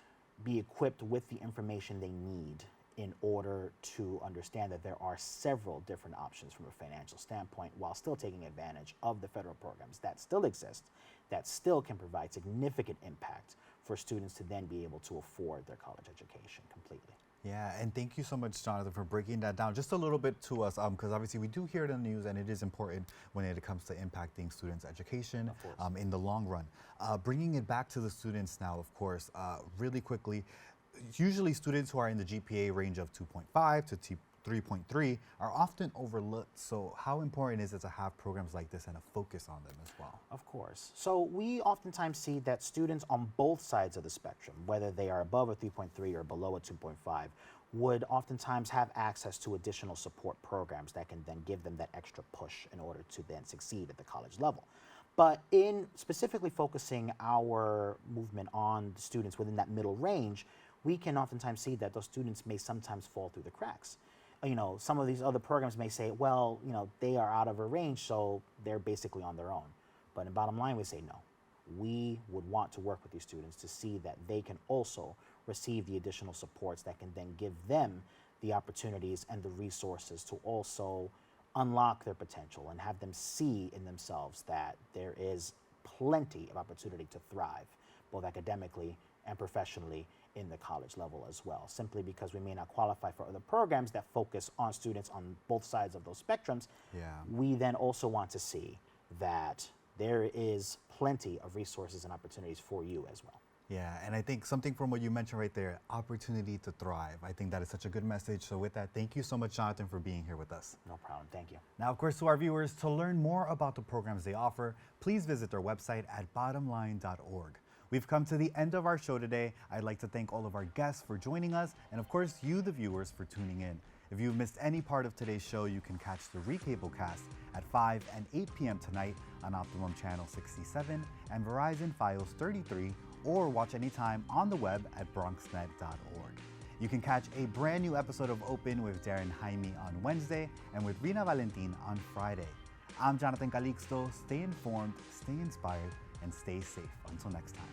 be equipped with the information they need in order to understand that there are several different options from a financial standpoint while still taking advantage of the federal programs that still exist, that still can provide significant impact for students to then be able to afford their college education completely. Yeah, and thank you so much, Jonathan, for breaking that down just a little bit to us, because obviously we do hear it in the news, and it is important when it comes to impacting students' education in the long run. Bringing it back to the students now, of course, really quickly, usually students who are in the GPA range of 2.5 to 3.3 are often overlooked. So how important is it to have programs like this and a focus on them as well? Of course. So we oftentimes see that students on both sides of the spectrum, whether they are above a 3.3 or below a 2.5, would oftentimes have access to additional support programs that can then give them that extra push in order to then succeed at the college level. But in specifically focusing our movement on students within that middle range, we can oftentimes see that those students may sometimes fall through the cracks. You know, some of these other programs may say, well, you know, they are out of a range, so they're basically on their own. But in Bottom Line, we say no. We would want to work with these students to see that they can also receive the additional supports that can then give them the opportunities and the resources to also unlock their potential and have them see in themselves that there is plenty of opportunity to thrive, both academically and professionally in the college level as well. Simply because we may not qualify for other programs that focus on students on both sides of those spectrums, we then also want to see that there is plenty of resources and opportunities for you as well. Yeah, and I think something from what you mentioned right there, opportunity to thrive. I think that is such a good message. So with that, thank you so much, Jonathan, for being here with us. No problem, thank you. Now, of course, to our viewers, to learn more about the programs they offer, please visit their website at bottomline.org. We've come to the end of our show today. I'd like to thank all of our guests for joining us, and of course, you, the viewers, for tuning in. If you've missed any part of today's show, you can catch the recablecast at 5 and 8 p.m. tonight on Optimum Channel 67 and Verizon Fios 33, or watch anytime on the web at BronxNet.org. You can catch a brand new episode of Open with Darren Jaime on Wednesday and with Rina Valentin on Friday. I'm Jonathan Calixto. Stay informed, stay inspired, and stay safe. Until next time.